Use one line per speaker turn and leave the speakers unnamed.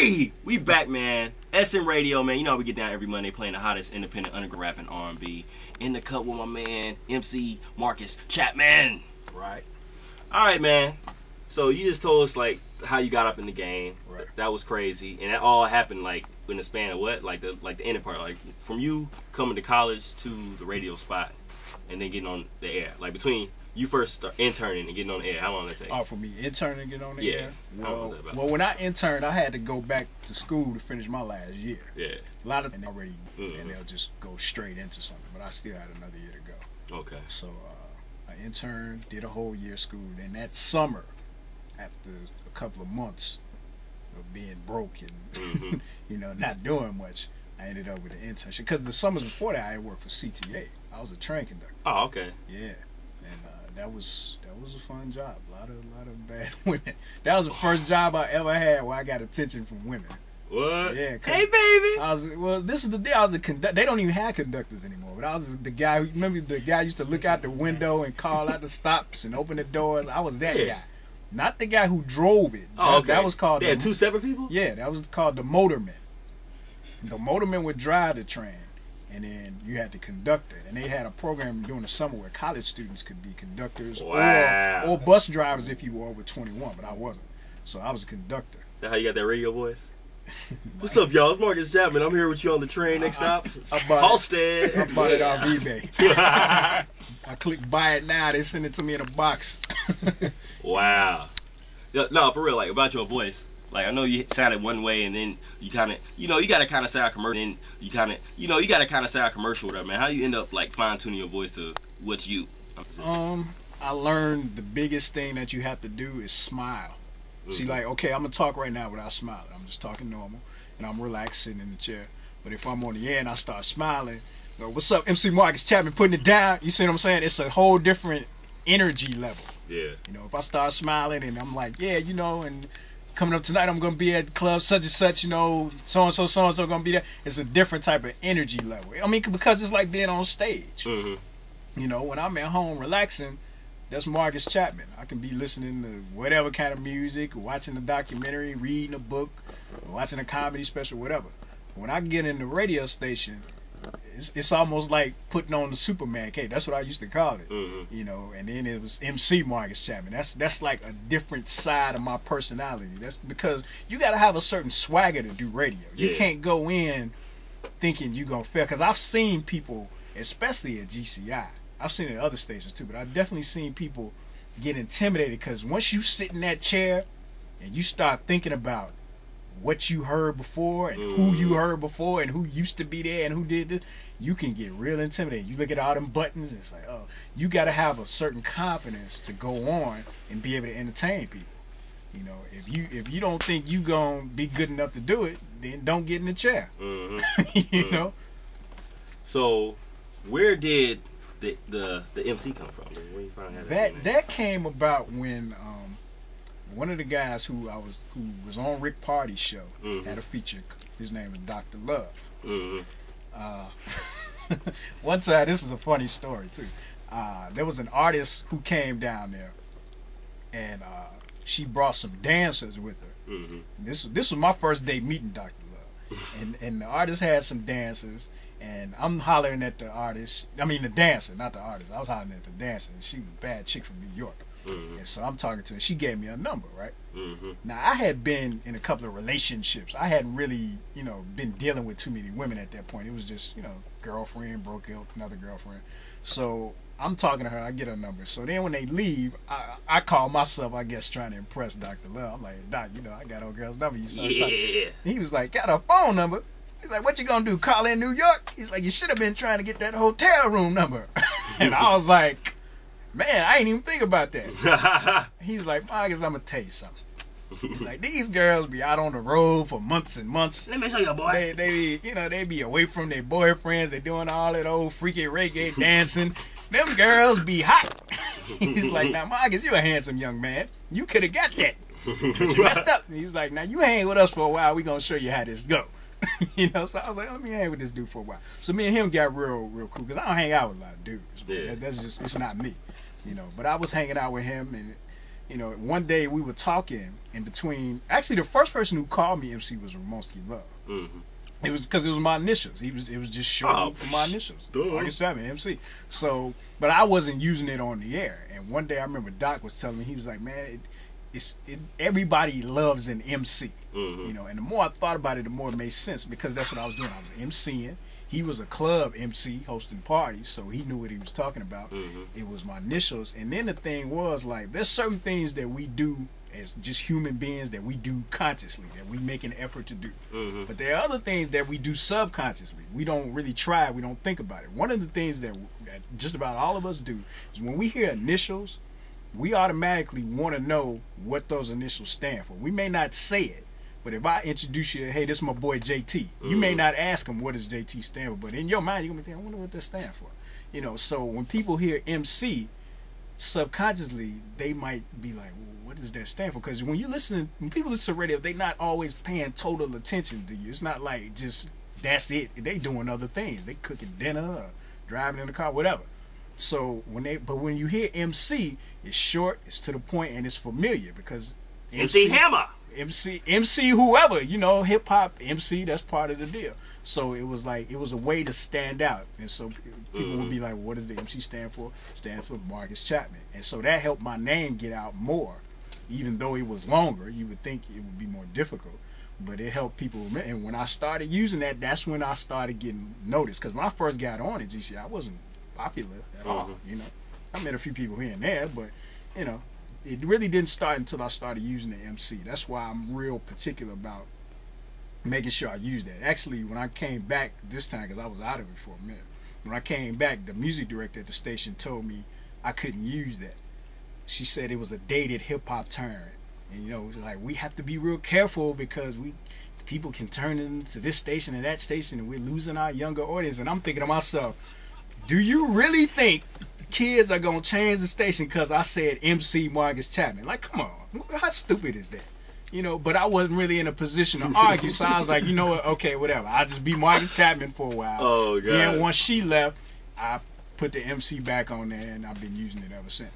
Hey, we back, man. SN Radio, man. You know how we get down every Monday playing the hottest independent underground rap and R&B. In the cup with my man, MC Marcus Chapman.
Right.
All right, man. So you just told us like how you got up in the game.
Right.
That was crazy, and that all happened like in the span of what, like the ending part, like from you coming to college to the radio spot, and then getting on the air. Like between you first start interning and getting on the air, how long did that take?
Oh, for me interning and getting on the air?
How long was that about?
Well, when I interned, I had to go back to school to finish my last year.
Yeah.
A lot of them already, and they'll just go straight into something. But I still had another year to go.
Okay.
So I interned, did a whole year of school. Then that summer, after a couple of months of being broke and you know, not doing much, I ended up with an internship. Because the summers before that, I had worked for CTA. I was a train conductor.
Oh, okay.
Yeah. That was a fun job. A lot of bad women. That was the first job I ever had where I got attention from women.
What?
Yeah.
Hey, baby.
This is the day I was a conductor. They don't even have conductors anymore. But I was the guy. Remember the guy used to look out the window and call out the stops and open the doors. I was that guy, not the guy who drove it.
Oh, okay.
That was called.
They had two separate people.
Yeah, that was called the motorman. The motorman would drive the train. And then you had the conductor, and they had a program during the summer where college students could be conductors or bus drivers if you were over 21, but I wasn't. So I was a conductor.
Is that how you got that radio voice? What's up, y'all? It's Marcus Chapman. I'm here with you on the train. Next stop, Halstead.
I bought it off eBay. I click buy it now. They send it to me in a box.
Wow. No, for real, like about your voice. Like, I know you sounded one way, and then you kind of, you got to kind of sound commercial, and you kind of, you got to kind of sound commercial with that, man. How do you end up, like, fine-tuning your voice to what you?
I learned the biggest thing that you have to do is smile. See, like, okay, I'm going to talk right now without smiling. I'm just talking normal, and I'm relaxed sitting in the chair. But if I'm on the air and I start smiling, you know, what's up, MC Marcus Chapman, putting it down, you see what I'm saying? It's a whole different energy level.
Yeah.
You know, if I start smiling and I'm like, yeah, you know, and coming up tonight, I'm going to be at the club such and such, you know, so-and-so going to be there. It's a different type of energy level. I mean, because it's like being on stage. You know, when I'm at home relaxing, that's Marcus Chapman. I can be listening to whatever kind of music, watching a documentary, reading a book, watching a comedy special, whatever. When I get in the radio station, it's almost like putting on the Superman cape. That's what I used to call it. You know, and then it was MC Marcus Chapman. That's like a different side of my personality. That's because you got to have a certain swagger to do radio. You can't go in thinking you're going to fail. Because I've seen people, especially at GCI, I've seen it at other stations too, but I've definitely seen people get intimidated because once you sit in that chair and you start thinking about what you heard before and who you heard before and who used to be there and who did this, you can get real intimidated. You look at all them buttons, and it's like, oh, you got to have a certain confidence to go on and be able to entertain people. You know, if you don't think you gonna be good enough to do it, then don't get in the chair. You know. So,
where did the MC come from? Where you find
that came about when one of the guys who was on Rick Party's show had a feature. His name was Dr. Love. One time, this is a funny story too. There was an artist who came down there, and she brought some dancers with her. This was my first day meeting Dr. Love, and the artist had some dancers. And I'm hollering at the artist. I mean the dancer, not the artist. I was hollering at the dancer. And she was a bad chick from New York. And so I'm talking to her. She gave me a number, right? Now, I had been in a couple of relationships. I hadn't really, you know, been dealing with too many women at that point. It was just, you know, girlfriend, broke up, another girlfriend. So I'm talking to her. I get her number. So then when they leave, I call myself, I guess, trying to impress Dr. Love. I'm like, Doc, you know, I got old girl's number. You started talking. He was like, got a phone number. He's like, what you gonna do, call in New York? He's like, you should have been trying to get that hotel room number. And I was like, man, I ain't even think about that. He was like, I guess I'm gonna tell you something. He's like, these girls be out on the road for months and months.
Let me show you, boy.
They be, you know, they be away from their boyfriends. They doing all that old freaky reggae dancing. Them girls be hot. He's like, now, Marcus, you a handsome young man. You could have got that. But you messed up. And he was like, now, you hang with us for a while. We gonna show you how this go. You know, so I was like, let me hang with this dude for a while. So me and him got real cool because I don't hang out with a lot of dudes. That's just, it's not me, you know. But I was hanging out with him, and You know, one day we were talking in between. Actually, the first person who called me MC was Ramonski Love.
Mm-hmm.
It was because it was my initials. It was just short for my initials. August Chapman, MC. So, but I wasn't using it on the air. And one day I remember Doc was telling me, he was like, man, everybody loves an MC.
Mm-hmm.
You know, and the more I thought about it, the more it made sense, because that's what I was doing. I was MCing. He was a club MC hosting parties, so he knew what he was talking about.
Mm-hmm.
It was my initials. And then the thing was, like, there's certain things that we do as just human beings that we do consciously, that we make an effort to do.
Mm-hmm.
But there are other things that we do subconsciously. We don't really try, we don't think about it. One of the things that just about all of us do is when we hear initials, we automatically want to know what those initials stand for. We may not say it, but if I introduce you, hey, this is my boy JT, you may not ask him what does JT stand for, but in your mind you're gonna be thinking, I wonder what that stands for. You know, so when people hear MC, subconsciously they might be like, well, what does that stand for? Because when people listen to radio, they're not always paying total attention to you. It's not like just that's it. They doing other things. They cooking dinner or driving in the car, whatever. So when you hear MC, it's short, it's to the point, and it's familiar, because
MC Hammer,
MC whoever, you know, hip hop MC, that's part of the deal. So it was like, it was a way to stand out, and so people would be like, what does the MC stand for? Stand for Marcus Chapman. And so that helped my name get out more, even though it was longer. You would think it would be more difficult, but it helped people remember. And when I started using that, that's when I started getting noticed. Because when I first got on at GC, I wasn't popular at all. You know, I met a few people here and there, but you know, it really didn't start until I started using the MC. That's why I'm real particular about making sure I use that. Actually, when I came back this time, because I was out of it for a minute, when I came back, the music director at the station told me I couldn't use that. She said it was a dated hip-hop term, and you know, like, we have to be real careful because people can turn into this station and that station, and we're losing our younger audience. And I'm thinking to myself, do you really think kids are gonna change the station because I said MC Marcus Chapman? Like, come on, how stupid is that? You know, but I wasn't really in a position to argue, so I was like, you know what, okay, whatever. I'll just be Marcus Chapman for a while.
Oh, God.
Then once she left, I put the MC back on there, and I've been using it ever since.